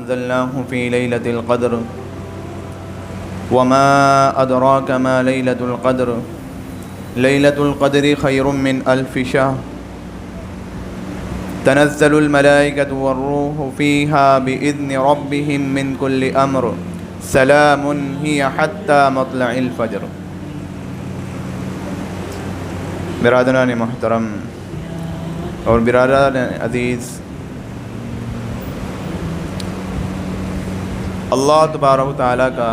أنزلناه في ليلة القدر وما أدراك ما ليلة القدر ليلة القدر خير من ألف شهر تنزل الملائكة والروح فيها بإذن ربهم من كل أمر سلام هي حتى مطلع الفجر۔ برادران محترم اور برادران عزیز، اللہ تبارک و تعالیٰ کا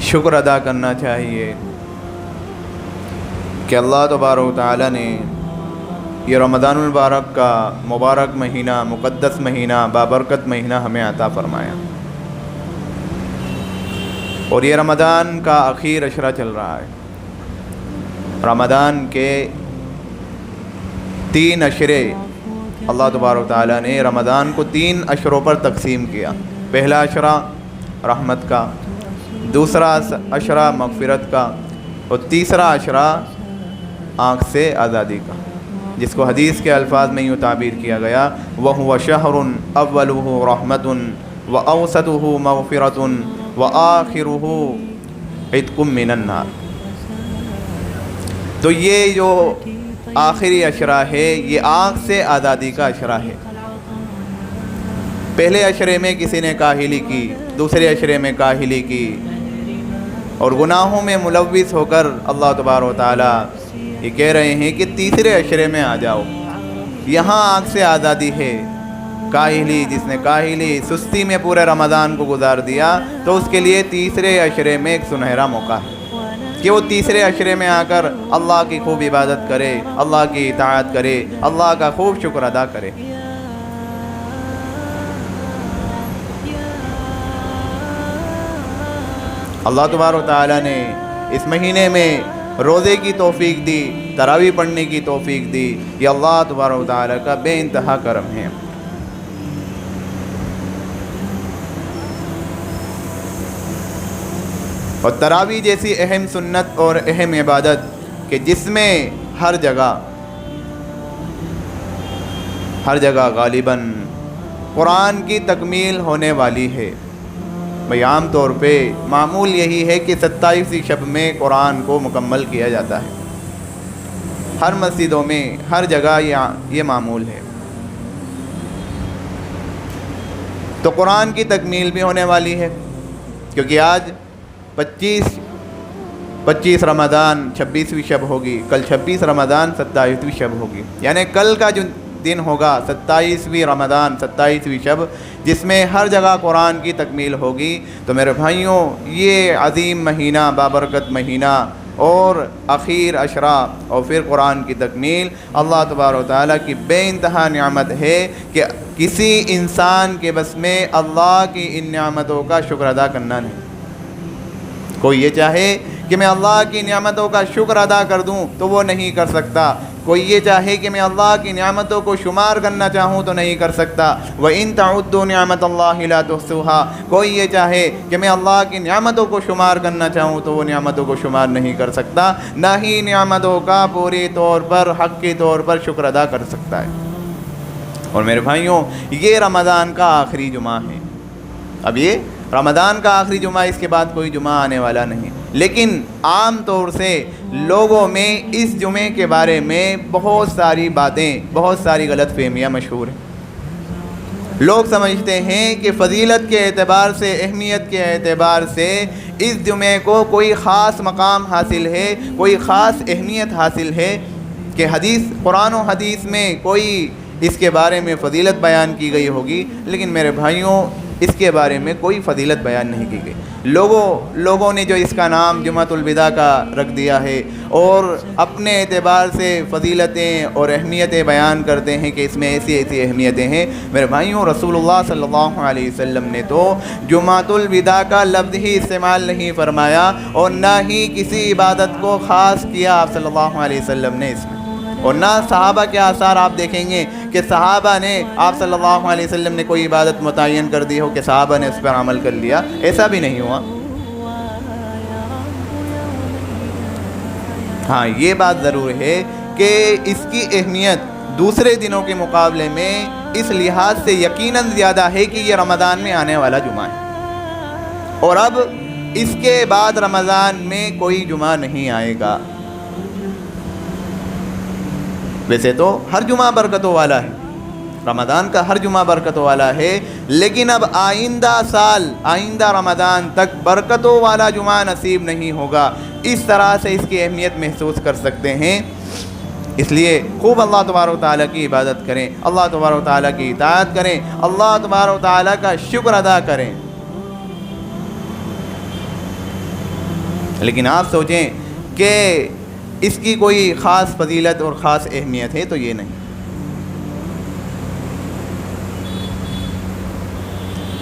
شکر ادا کرنا چاہیے کہ اللہ تبارک و تعالیٰ نے یہ رمضان المبارک کا مبارک مہینہ، مقدس مہینہ، بابرکت مہینہ ہمیں عطا فرمایا، اور یہ رمضان کا آخری عشرہ چل رہا ہے۔ رمضان کے 3 عشرے اللہ تبارک و تعالیٰ نے رمضان کو 3 عشروں پر تقسیم کیا۔ پہلا عشرہ رحمت کا، دوسرا عشرہ مغفرت کا، اور تیسرا عشرہ آنکھ سے آزادی کا، جس کو حدیث کے الفاظ میں یوں تعبیر کیا گیا: وَهُوَ شَهْرٌ أَوَّلُهُ رَحْمَةٌ وَأَوْسَطُهُ مَغْفِرَةٌ وَآخِرُهُ عِتْقٌ مِّنَ النَّارِ۔ تو یہ جو آخری عشرہ ہے یہ آنکھ سے آزادی کا عشرہ ہے۔ پہلے عشرے میں کسی نے کاہلی کی، دوسرے عشرے میں کاہلی کی، اور گناہوں میں ملوث ہو کر اللہ تبارک و تعالیٰ یہ کہہ رہے ہیں کہ تیسرے عشرے میں آ جاؤ، یہاں آنکھ سے آزادی ہے۔ کاہلی، جس نے کاہلی سستی میں پورے رمضان کو گزار دیا، تو اس کے لیے تیسرے عشرے میں ایک سنہرا موقع ہے کہ وہ تیسرے عشرے میں آ کر اللہ کی خوب عبادت کرے، اللہ کی اطاعت کرے، اللہ کا خوب شکر ادا کرے۔ اللہ تبارک و تعالیٰ نے اس مہینے میں روزے کی توفیق دی، تراویح پڑھنے کی توفیق دی، یہ اللہ تبارک و تعالیٰ کا بے انتہا کرم ہے۔ اور تراویح جیسی اہم سنت اور اہم عبادت کہ جس میں ہر جگہ غالباً قرآن کی تکمیل ہونے والی ہے۔ بھئی عام طور پہ معمول یہی ہے کہ 27ویں شب میں قرآن کو مکمل کیا جاتا ہے، ہر مسجدوں میں ہر جگہ یہ معمول ہے۔ تو قرآن کی تکمیل بھی ہونے والی ہے، کیونکہ آج 25 رمضان 26ویں شب ہوگی، کل 26 رمضان 27ویں شب ہوگی، یعنی کل کا جو دن ہوگا 27ویں رمضان 27ویں شب، جس میں ہر جگہ قرآن کی تکمیل ہوگی۔ تو میرے بھائیوں، یہ عظیم مہینہ، بابرکت مہینہ اور اخیر عشرہ اور پھر قرآن کی تکمیل اللہ تبارک و تعالیٰ کی بے انتہا نعمت ہے کہ کسی انسان کے بس میں اللہ کی ان نعمتوں کا شکر ادا کرنا نہیں۔ کوئی یہ چاہے کہ میں اللہ کی نعمتوں کا شکر ادا کر دوں تو وہ نہیں کر سکتا، کوئی یہ چاہے کہ میں اللہ کی نعمتوں کو شمار کرنا چاہوں تو نہیں کر سکتا۔ وَإِن تَعُدُّوا نِعْمَةَ اللَّهِ لَا تُحْصُوهَا، کوئی یہ چاہے کہ میں اللہ کی نعمتوں کو شمار کرنا چاہوں تو وہ نعمتوں کو شمار نہیں کر سکتا، نہ ہی نعمتوں کا پوری طور پر حقیقی طور پر شکر ادا کر سکتا ہے۔ اور میرے بھائیوں، یہ رمضان کا آخری جمعہ ہے۔ اب یہ رمضان کا آخری جمعہ، اس کے بعد کوئی جمعہ آنے والا نہیں، لیکن عام طور سے لوگوں میں اس جمعے کے بارے میں بہت ساری باتیں، بہت ساری غلط فہمیاں مشہور ہیں۔ لوگ سمجھتے ہیں کہ فضیلت کے اعتبار سے، اہمیت کے اعتبار سے اس جمعے کو کوئی خاص مقام حاصل ہے، کوئی خاص اہمیت حاصل ہے کہ قرآن و حدیث میں کوئی اس کے بارے میں فضیلت بیان کی گئی ہوگی، لیکن میرے بھائیوں اس کے بارے میں کوئی فضیلت بیان نہیں کی گئی۔ لوگوں نے جو اس کا نام جمعۃ الوداع کا رکھ دیا ہے اور اپنے اعتبار سے فضیلتیں اور اہمیتیں بیان کرتے ہیں کہ اس میں ایسی اہمیتیں ہیں۔ میرے بھائیوں، رسول اللہ صلی اللہ علیہ وسلم نے تو جمعۃ الوداع کا لفظ ہی استعمال نہیں فرمایا اور نہ ہی کسی عبادت کو خاص کیا آپ صلی اللہ علیہ وسلم نے اس میں، اور نہ صحابہ کے آثار آپ دیکھیں گے کہ صحابہ نے آپ صلی اللہ علیہ وسلم نے کوئی عبادت متعین کر دی ہو کہ صحابہ نے اس پر عمل کر لیا، ایسا بھی نہیں ہوا۔ ہاں، یہ بات ضرور ہے کہ اس کی اہمیت دوسرے دنوں کے مقابلے میں اس لحاظ سے یقیناً زیادہ ہے کہ یہ رمضان میں آنے والا جمعہ ہے، اور اب اس کے بعد رمضان میں کوئی جمعہ نہیں آئے گا۔ ویسے تو ہر جمعہ برکتوں والا ہے، رمضان کا ہر جمعہ برکتوں والا ہے، لیکن اب آئندہ سال، آئندہ رمضان تک برکتوں والا جمعہ نصیب نہیں ہوگا۔ اس طرح سے اس کی اہمیت محسوس کر سکتے ہیں۔ اس لیے خوب اللہ تبارک و تعالیٰ کی عبادت کریں، اللہ تبارک و تعالیٰ کی اطاعت کریں، اللہ تبارک و تعالیٰ کا شکر ادا کریں۔ لیکن آپ سوچیں کہ اس کی کوئی خاص فضیلت اور خاص اہمیت ہے تو یہ نہیں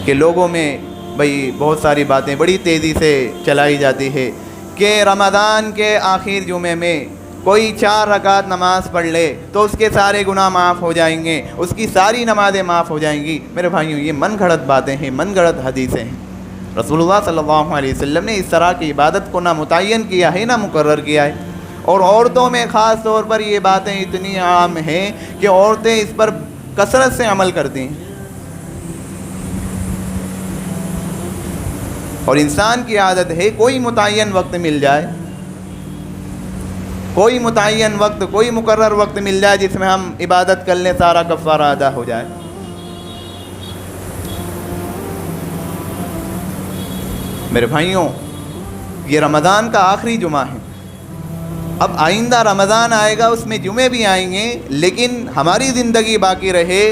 کہ لوگوں میں بھئی بہت ساری باتیں بڑی تیزی سے چلائی جاتی ہے کہ رمضان کے آخر جمعے میں کوئی 4 رکعت نماز پڑھ لے تو اس کے سارے گناہ معاف ہو جائیں گے، اس کی ساری نمازیں معاف ہو جائیں گی۔ میرے بھائیوں، یہ من گھڑت باتیں ہیں، من گھڑت حدیثیں ہیں۔ رسول اللہ صلی اللہ علیہ وسلم نے اس طرح کی عبادت کو نہ متعین کیا ہے نہ مقرر کیا ہے، اور عورتوں میں خاص طور پر یہ باتیں اتنی عام ہیں کہ عورتیں اس پر کثرت سے عمل کرتی ہیں، اور انسان کی عادت ہے کوئی متعین وقت مل جائے، کوئی متعین وقت، کوئی مقرر وقت مل جائے جس میں ہم عبادت کر لیں، سارا کفارہ ادا ہو جائے۔ میرے بھائیوں، یہ رمضان کا آخری جمعہ ہے، اب آئندہ رمضان آئے گا، اس میں جمعے بھی آئیں گے، لیکن ہماری زندگی باقی رہے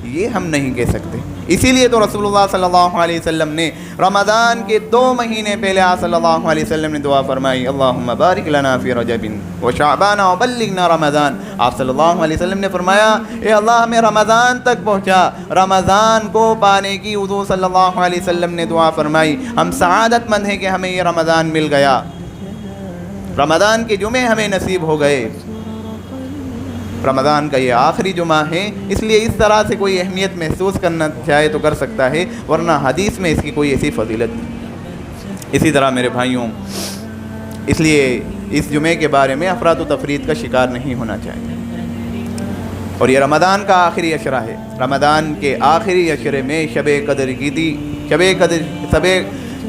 یہ ہم نہیں کہہ سکتے۔ اسی لیے تو رسول اللہ صلی اللہ علیہ وسلم نے رمضان کے 2 مہینے پہلے آپ صلی اللہ علیہ وسلم نے دعا فرمائی، اللہم بارک لنا فی رجب و شعبان و بلغنا رمضان۔ آپ صلی اللہ علیہ وسلم نے فرمایا، اے اللہ ہمیں رمضان تک پہنچا۔ رمضان کو پانے کی حضور صلی اللہ علیہ وسلم نے دعا فرمائی۔ ہم سعادت مند ہیں کہ ہمیں یہ رمضان مل گیا، رمضان کے جمعے ہمیں نصیب ہو گئے۔ رمضان کا یہ آخری جمعہ ہے، اس لیے اس طرح سے کوئی اہمیت محسوس کرنا چاہے تو کر سکتا ہے، ورنہ حدیث میں اس کی کوئی ایسی فضیلت نہیں۔ اسی طرح میرے بھائیوں، اس لیے اس جمعے کے بارے میں افراط و تفریط کا شکار نہیں ہونا چاہیے۔ اور یہ رمضان کا آخری عشرہ ہے، رمضان کے آخری عشرے میں شب قدر کی تھی،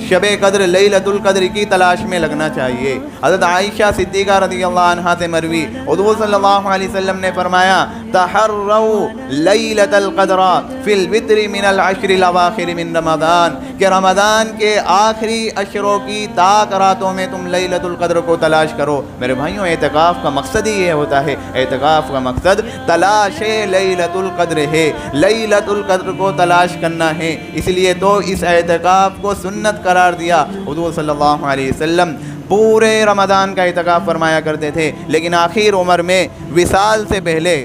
شب قدر لیلۃ القدر کی تلاش میں لگنا چاہیے۔ حضرت عائشہ صدیقہ رضی اللہ عنہا سے مروی، حضور صلی اللہ علیہ وسلم نے فرمایا، تحروا لیلۃ القدر فی الوتر من العشر الاواخر من رمضان، کہ رمضان کے آخری عشروں کی تاک راتوں میں تم لیلۃ القدر کو تلاش کرو۔ میرے بھائیوں، اعتکاف کا مقصد ہی یہ ہوتا ہے، اعتکاف کا مقصد تلاش لیلۃ القدر ہے، لیلۃ القدر کو تلاش کرنا ہے۔ اس لیے تو اس اعتکاف کو سنت قرار دیا۔ حضور صلی اللہ علیہ وسلم پورے رمضان کا اعتکاف فرمایا کرتے تھے، لیکن آخر عمر میں وصال سے پہلے،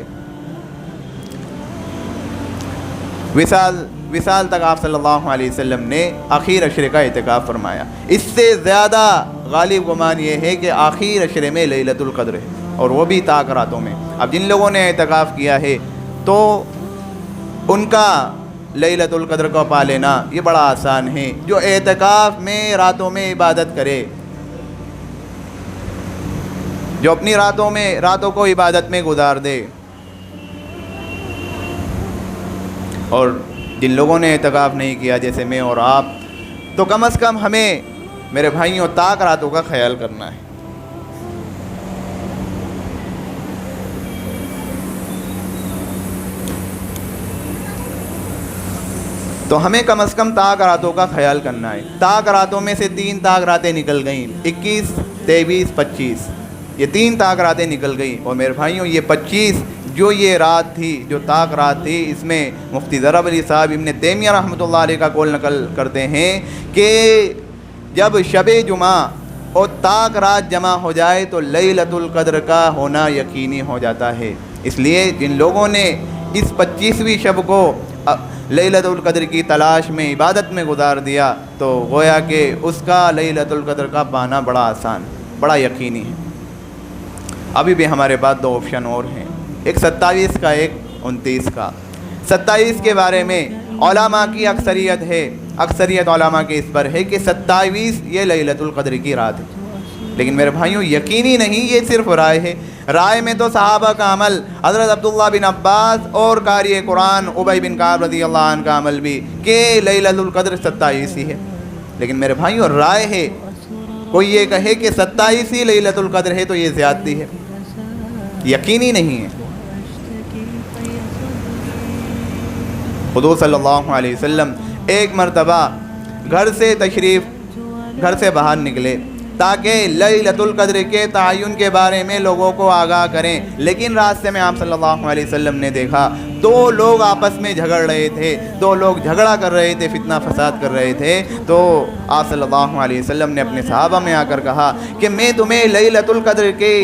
وصال تک آپ صلی اللہ علیہ وسلم نے آخر عشرے کا اعتکاف فرمایا۔ اس سے زیادہ غالب گمان یہ ہے کہ آخر عشرے میں لیلۃ القدر ہے، اور وہ بھی تاک راتوں میں۔ اب جن لوگوں نے اعتکاف کیا ہے تو ان کا لیلۃ القدر کو پا لینا یہ بڑا آسان ہے۔ جو اعتکاف میں راتوں میں عبادت کرے، جو اپنی راتوں کو عبادت میں گزار دے، اور جن لوگوں نے اعتکاف نہیں کیا جیسے میں اور آپ، تو کم از کم ہمیں میرے بھائیوں تاک راتوں کا خیال کرنا ہے۔ تو ہمیں کم از کم تاک راتوں کا خیال کرنا ہے۔ تاک راتوں میں سے 3 تاک راتیں نکل گئیں، 21، 23، 25، یہ 3 تاک راتیں نکل گئیں۔ اور میرے بھائیوں، یہ 25 جو یہ رات تھی، جو تاک رات تھی، اس میں مفتی ضرب علی صاحب ابن تیمیہ رحمۃ اللہ علیہ کا قول نقل کرتے ہیں کہ جب شب جمعہ اور تاک رات جمع ہو جائے تو لیلۃ القدر کا ہونا یقینی ہو جاتا ہے۔ اس لیے جن لوگوں نے اس 25ویں شب کو لیلۃ القدر کی تلاش میں عبادت میں گزار دیا تو گویا کہ اس کا لیلۃ القدر کا پانا بڑا آسان، بڑا یقینی ہے۔ ابھی بھی ہمارے پاس 2 آپشن اور ہیں، ایک 27 کا، ایک 29 کا۔ 27 کے بارے میں علماء کی اکثریت علماء کے اس پر ہے کہ 27 یہ لیلۃ القدر کی رات ہے، لیکن میرے بھائیوں یقینی نہیں، یہ صرف رائے ہے۔ رائے میں تو صحابہ کا عمل، حضرت عبداللہ بن عباس اور قاری قرآن ابی بن کعب رضی اللہ عنہ کا عمل بھی کہ لیلۃ القدر 27 ہی ہے۔ لیکن میرے بھائیوں رائے ہے، کوئی یہ کہے کہ 27 ہی لیلۃ القدر ہے تو یہ زیادتی ہے، یقینی نہیں ہے۔ حضور صلی اللہ علیہ وسلم ایک مرتبہ گھر سے باہر نکلے تاکہ لیلۃ القدر کے تعین کے بارے میں لوگوں کو آگاہ کریں، لیکن راستے میں آپ صلی اللہ علیہ وسلم نے دیکھا دو لوگ آپس میں جھگڑ رہے تھے، دو لوگ جھگڑا کر رہے تھے، فتنہ فساد کر رہے تھے۔ تو آپ صلی اللہ علیہ وسلم نے اپنے صحابہ میں آ کر کہا کہ میں تمہیں لیلۃ القدر کے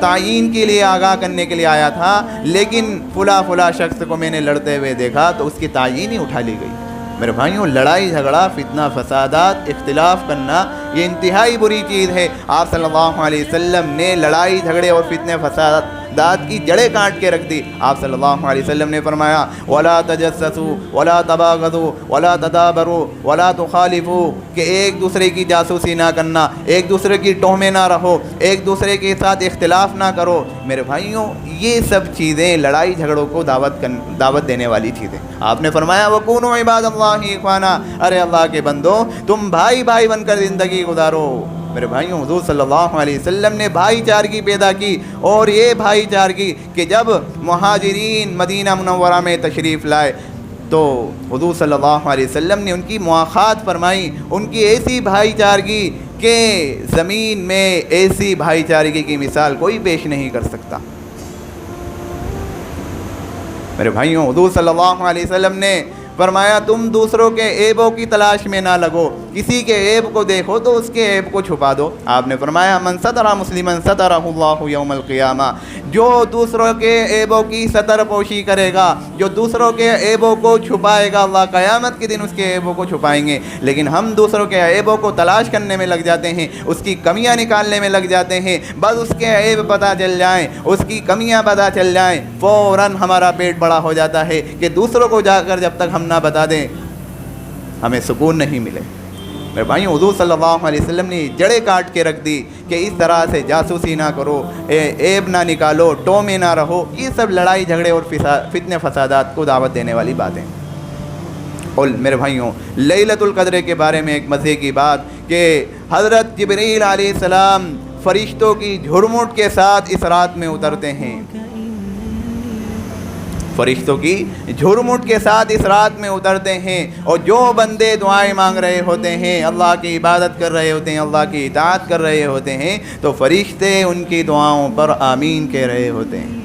تعین کے لیے آگاہ کرنے کے لیے آیا تھا، لیکن فلاں شخص کو میں نے لڑتے ہوئے دیکھا تو اس کی تعین ہی اٹھا لی گئی۔ میرے بھائیوں لڑائی جھگڑا، فتنہ فسادات، اختلاف کرنا یہ انتہائی بری چیز ہے۔ آپ صلی اللہ علیہ وسلم نے لڑائی جھگڑے اور فتنہ فسادات کی جڑیں کاٹ کے رکھ دی۔ آپ صلی اللہ علیہ وسلم نے فرمایا وَلَا تَجَسَّسُوا وَلَا تَبَاغَضُوا وَلَا تَدَابَرُوا وَلَا تُخَالِفُوا، کہ ایک دوسرے کی جاسوسی نہ کرنا، ایک دوسرے کی ٹوہ میں نہ رہو، ایک دوسرے کے ساتھ اختلاف نہ کرو۔ میرے بھائیوں یہ سب چیزیں لڑائی جھگڑوں کو دعوت دینے والی چیزیں۔ آپ نے فرمایا وَكُونُوا عِبَادَ اللَّهِ إِخْوَانًا، ارے اللہ کے بندو تم بھائی بھائی بن کر زندگی گزارو۔ میرے بھائیوں حضور صلی اللہ علیہ وسلم نے بھائی چارگی پیدا کی، اور یہ بھائی چارگی کہ جب مہاجرین مدینہ منورہ میں تشریف لائے تو حضور صلی اللہ علیہ وسلم نے ان کی مواخات فرمائی، ان کی ایسی بھائی چارگی کہ زمین میں ایسی بھائی چارگی کی مثال کوئی پیش نہیں کر سکتا۔ میرے بھائیوں حضور صلی اللہ علیہ وسلم نے فرمایا تم دوسروں کے عیبوں کی تلاش میں نہ لگو، کسی کے عیب کو دیکھو تو اس کے عیب کو چھپا دو۔ آپ نے فرمایا من ستر مسلما سترہ اللہ یوم القیامہ، جو دوسروں کے عیبوں کی ستر پوشی کرے گا، جو دوسروں کے عیبوں کو چھپائے گا، اللہ قیامت کے دن اس کے عیبوں کو چھپائیں گے۔ لیکن ہم دوسروں کے عیبوں کو تلاش کرنے میں لگ جاتے ہیں، اس کی کمیاں نکالنے میں لگ جاتے ہیں، بس اس کے عیب پتہ چل جائیں، اس کی کمیاں پتہ چل جائیں، فوراً ہمارا پیٹ بڑا ہو جاتا ہے کہ دوسروں کو جا کر جب تک ہم نہ بتا دیں ہمیں سکون نہیں ملے۔ میرے بھائیوں حضور صلی اللہ علیہ وسلم نے جڑیں کاٹ کے رکھ دی کہ اس طرح سے جاسوسی نہ کرو، عیب نہ نکالو، ٹو میں نہ رہو، یہ سب لڑائی جھگڑے اور فتنے فسادات کو دعوت دینے والی باتیں۔ اور میرے بھائیوں لیلۃ القدر کے بارے میں ایک مزے کی بات کہ حضرت جبریل علیہ السلام فرشتوں کی جھرمٹ کے ساتھ اس رات میں اترتے ہیں، فرشتوں کی جھرمٹ کے ساتھ اس رات میں اترتے ہیں، اور جو بندے دعائیں مانگ رہے ہوتے ہیں، اللہ کی عبادت کر رہے ہوتے ہیں، اللہ کی اطاعت کر رہے ہوتے ہیں، تو فرشتے ان کی دعاؤں پر آمین کہہ رہے ہوتے ہیں۔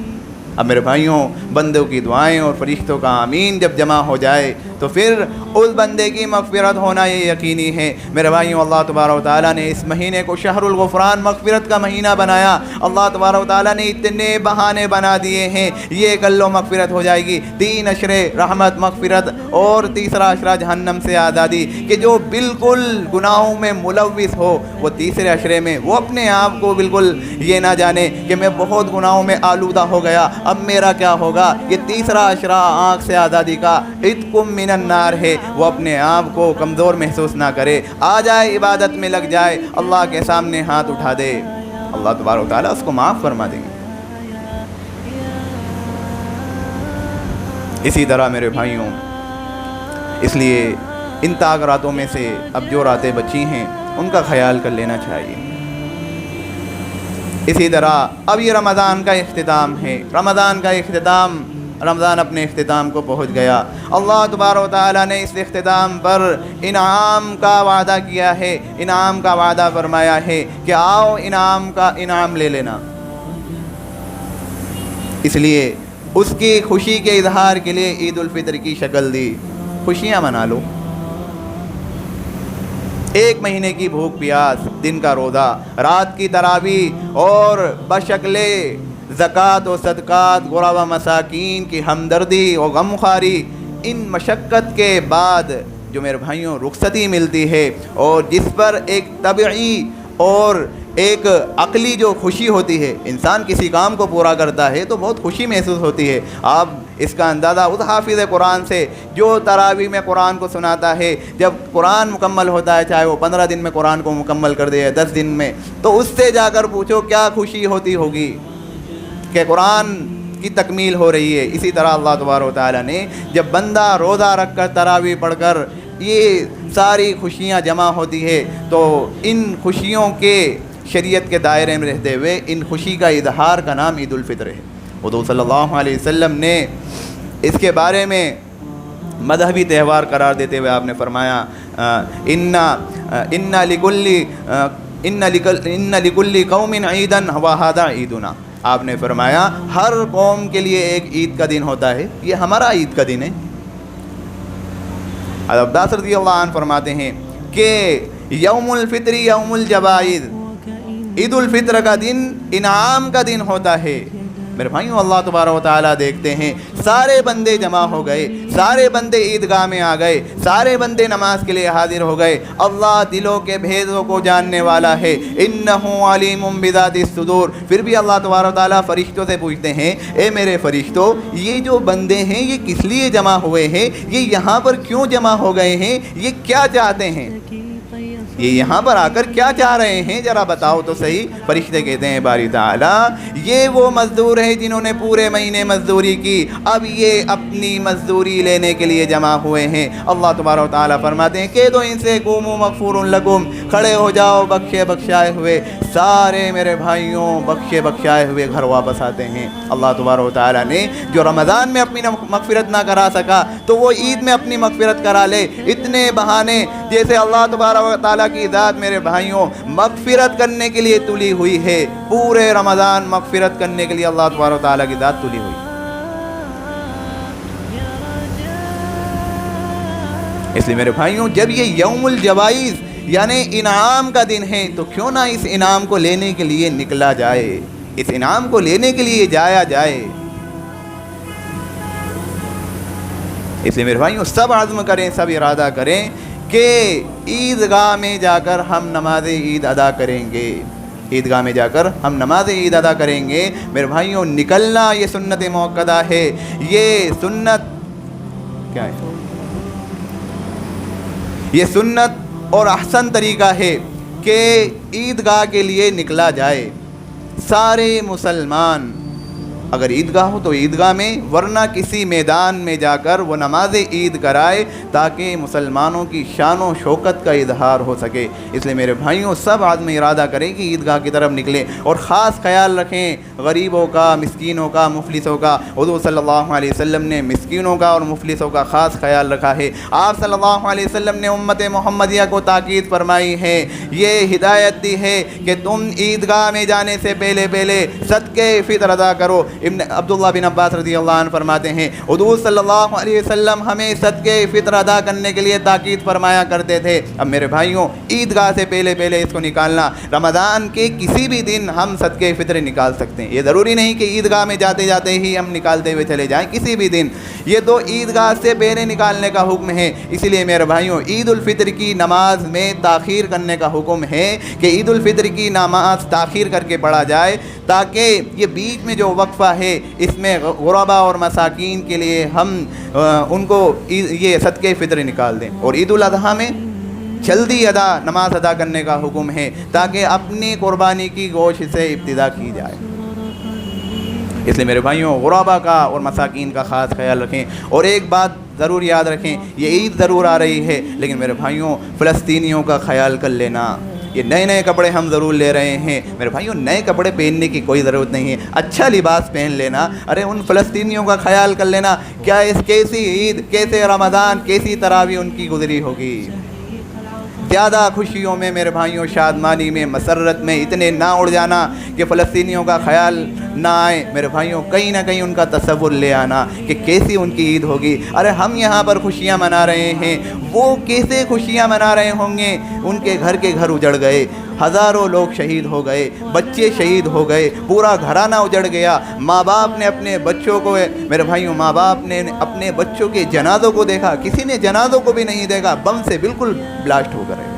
اب میرے بھائیوں بندوں کی دعائیں اور فرشتوں کا آمین جب جمع ہو جائے تو پھر اس بندے کی مغفرت ہونا یہ یقینی ہے۔ میرے بھائیوں اللہ تبارک و تعالیٰ نے اس مہینے کو شہر الغفران مغفرت کا مہینہ بنایا۔ اللہ تبارک و تعالیٰ نے اتنے بہانے بنا دیے ہیں، یہ کر لو مغفرت ہو جائے گی، 3 عشرے رحمت مغفرت، اور تیسرا عشرہ جہنم سے آزادی، کہ جو بالکل گناہوں میں ملوث ہو وہ تیسرے عشرے میں وہ اپنے آپ کو بالکل یہ نہ جانے کہ میں بہت گناہوں میں آلودہ ہو گیا، اب میرا کیا ہوگا۔ یہ تیسرا عشرہ آنکھ سے آزادی کا عتقم من النار ہے، وہ اپنے آپ کو کمزور محسوس نہ کرے، آ جائے عبادت میں لگ جائے، اللہ کے سامنے ہاتھ اٹھا دے، اللہ تبارک و تعالیٰ اس کو معاف فرما دیں گے۔ اسی طرح میرے بھائیوں اس لیے ان طاق راتوں میں سے اب جو راتیں بچی ہیں ان کا خیال کر لینا چاہیے۔ اسی طرح اب یہ رمضان کا اختتام ہے، رمضان اپنے اختتام کو پہنچ گیا۔ اللہ تبارک و تعالیٰ نے اس اختتام پر انعام کا وعدہ کیا ہے، انعام کا وعدہ فرمایا ہے کہ آؤ انعام لے لینا۔ اس لیے اس کی خوشی کے اظہار کے لیے عید الفطر کی شکل دی، خوشیاں منا لو۔ 1 مہینے کی بھوک پیاس، دن کا روزہ، رات کی تراویح، اور بشکل زکوٰۃ و صدقات، غربا مساکین کی ہمدردی اور غمخواری، ان مشقت کے بعد جو میرے بھائیوں رخصتی ملتی ہے، اور جس پر ایک طبعی اور ایک عقلی جو خوشی ہوتی ہے، انسان کسی کام کو پورا کرتا ہے تو بہت خوشی محسوس ہوتی ہے۔ آپ اس کا اندازہ اس حافظ قرآن سے جو تراویح میں قرآن کو سناتا ہے، جب قرآن مکمل ہوتا ہے، چاہے وہ 15 دن میں قرآن کو مکمل کر دے 10 دن میں، تو اس سے جا کر پوچھو کیا خوشی ہوتی ہوگی کہ قرآن کی تکمیل ہو رہی ہے۔ اسی طرح اللہ تبارک و تعالیٰ نے جب بندہ روزہ رکھ کر تراویح پڑھ کر یہ ساری خوشیاں جمع ہوتی ہے، تو ان خوشیوں کے شریعت کے دائرے میں رہتے ہوئے ان خوشی کا اظہار کا نام عید الفطر ہے۔ حضور صلی اللہ علیہ وسلم نے اس کے بارے میں مذہبی تہوار قرار دیتے ہوئے آپ نے فرمایا ان لکل قوم عیدا وھذا عیدنا۔ آپ نے فرمایا ہر قوم کے لیے ایک عید کا دن ہوتا ہے، یہ ہمارا عید کا دن ہے۔ عباس رضی اللہ عنہ فرماتے ہیں کہ یوم الفطر یوم الجوائز، عید الفطر کا دن انعام کا دن ہوتا ہے۔ میرے بھائیوں، اللہ تبارک و تعالیٰ دیکھتے ہیں سارے بندے جمع ہو گئے، سارے بندے عیدگاہ میں آ گئے، سارے بندے نماز کے لیے حاضر ہو گئے۔ اللہ دلوں کے بھیدوں کو جاننے والا ہے، انہ علیم بذات الصدور۔ پھر بھی اللہ تبارک و تعالیٰ فرشتوں سے پوچھتے ہیں، اے میرے فرشتوں، یہ جو بندے ہیں یہ کس لیے جمع ہوئے ہیں؟ یہ یہاں پر کیوں جمع ہو گئے ہیں؟ یہ کیا چاہتے ہیں؟ یہ یہاں پر آ کر کیا چاہ رہے ہیں؟ ذرا بتاؤ تو صحیح۔ فرشتے کہتے ہیں باری تعالیٰ، یہ وہ مزدور ہیں جنہوں نے پورے مہینے مزدوری کی، اب یہ اپنی مزدوری لینے کے لیے جمع ہوئے ہیں۔ اللہ تبارک و تعالیٰ فرماتے ہیں کہ تو ان سے قوموا مغفور لکم، کھڑے ہو جاؤ بخشے بخشائے ہوئے۔ سارے میرے بھائیوں بخشے بخشائے ہوئے گھر واپس آتے ہیں۔ اللہ تبارک و تعالیٰ نے جو رمضان میں اپنی مغفرت نہ کرا سکا تو وہ عید میں اپنی مغفرت کرا لے۔ اتنے بہانے جیسے اللہ تبارک و تعالیٰ کی ذات میرے بھائیوں مغفرت کرنے کے لیے تلی ہوئی ہے، پورے رمضان مغفرت کرنے کے لیے اللہ تبارک و تعالیٰ کی ذات تلی ہوئی ہے۔ اس لیے میرے بھائیوں، جب یہ یوم الجوائز یعنی انعام کا دن ہے تو کیوں نہ اس انعام کو لینے کے لیے نکلا جائے، اس انعام کو لینے کے لیے جایا جائے۔ اس لیے میرے بھائیوں سب عزم کریں، سب ارادہ کریں کہ عیدگاہ میں جا کر ہم نماز عید ادا کریں گے، عیدگاہ میں جا کر ہم نماز عید ادا کریں گے۔ میرے بھائیوں نکلنا یہ سنت موقدہ ہے، یہ سنت کیا ہے؟ یہ سنت اور احسن طریقہ ہے کہ عیدگاہ کے لیے نکلا جائے۔ سارے مسلمان اگر عیدگاہ ہو تو عیدگاہ میں، ورنہ کسی میدان میں جا کر وہ نماز عید کرائے تاکہ مسلمانوں کی شان و شوکت کا اظہار ہو سکے۔ اس لیے میرے بھائیوں سب عزم ارادہ کریں کہ عیدگاہ کی طرف نکلیں، اور خاص خیال رکھیں غریبوں کا، مسکینوں کا، مفلسوں کا۔ حضور صلی اللہ علیہ وسلم نے مسکینوں کا اور مفلسوں کا خاص خیال رکھا ہے۔ آپ صلی اللہ علیہ وسلم نے امت محمدیہ کو تاکید فرمائی ہے، یہ ہدایت دی ہے کہ تم عیدگاہ میں جانے سے پہلے صدقے فطر ادا کرو۔ عبداللہ بن عباس رضی اللہ عنہ فرماتے ہیں حضور صلی اللہ علیہ وسلم ہمیں صدقے فطر ادا کرنے کے لیے تاکید فرمایا کرتے تھے۔ اب میرے بھائیوں عیدگاہ سے پہلے اس کو نکالنا، رمضان کے کسی بھی دن ہم صدقے فطر نکال سکتے ہیں، یہ ضروری نہیں کہ عیدگاہ میں جاتے ہی ہم نکالتے ہوئے چلے جائیں، کسی بھی دن یہ تو عیدگاہ سے پہلے نکالنے کا حکم ہے۔ اسی لیے میرے بھائیوں عید الفطر کی نماز میں تاخیر کرنے کا حکم ہے کہ عید الفطر کی نماز تاخیر کر کے پڑھا جائے، تاکہ یہ بیچ میں جو وقفہ ہے اس میں غربا اور مساکین کے لیے ہم ان کو یہ صدقے فطر نکال دیں۔ اور عید الاضحیٰ میں جلدی نماز ادا کرنے کا حکم ہے تاکہ اپنی قربانی کی گوشت سے ابتدا کی جائے۔ اس لیے میرے بھائیوں غربا کا اور مساکین کا خاص خیال رکھیں۔ اور ایک بات ضرور یاد رکھیں، یہ عید ضرور آ رہی ہے لیکن میرے بھائیوں فلسطینیوں کا خیال کر لینا۔ یہ نئے کپڑے ہم ضرور لے رہے ہیں، میرے بھائیوں نئے کپڑے پہننے کی کوئی ضرورت نہیں ہے، اچھا لباس پہن لینا۔ ارے ان فلسطینیوں کا خیال کر لینا، کیا اس کیسی عید، کیسے رمضان، کیسی تراویح ان کی گزری ہوگی۔ زیادہ خوشیوں میں میرے بھائیوں، شادمانی میں، مسرت میں اتنے نہ اڑ جانا کہ فلسطینیوں کا خیال نہ آئے۔ میرے بھائیوں کہیں نہ کہیں ان کا تصور لے آنا کہ کیسی ان کی عید ہوگی۔ ارے ہم یہاں پر خوشیاں منا رہے ہیں، وہ کیسے خوشیاں منا رہے ہوں گے؟ ان کے گھر اجڑ گئے، ہزاروں لوگ شہید ہو گئے، بچے شہید ہو گئے، پورا گھرانہ اجڑ گیا۔ ماں باپ نے اپنے بچوں کو، میرے بھائیوں ماں باپ نے اپنے بچوں کے جنازوں کو دیکھا، کسی نے جنازوں کو بھی نہیں دیکھا، بم سے بالکل بلاسٹ ہو کر رہے۔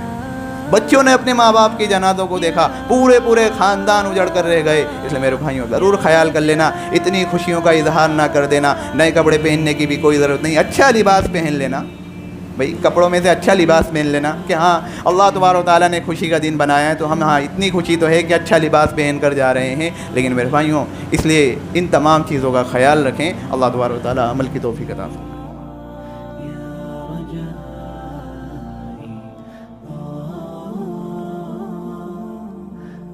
بچوں نے اپنے ماں باپ کی جنازوں کو دیکھا، پورے پورے خاندان اجڑ کر رہ گئے. اس لیے میرے بھائیوں ضرور خیال کر لینا، اتنی خوشیوں کا اظہار نہ کر دینا. نئے کپڑے پہننے کی بھی کوئی ضرورت نہیں، اچھا لباس پہن لینا. بھئی کپڑوں میں سے اچھا لباس پہن لینا کہ ہاں اللہ تبارک و تعالیٰ نے خوشی کا دن بنایا ہے تو ہم ہاں اتنی خوشی تو ہے کہ اچھا لباس پہن کر جا رہے ہیں. لیکن میرے بھائیوں اس لیے ان تمام چیزوں کا خیال رکھیں. اللہ تبارک و تعالیٰ عمل کی توفیق عطا فرمائے.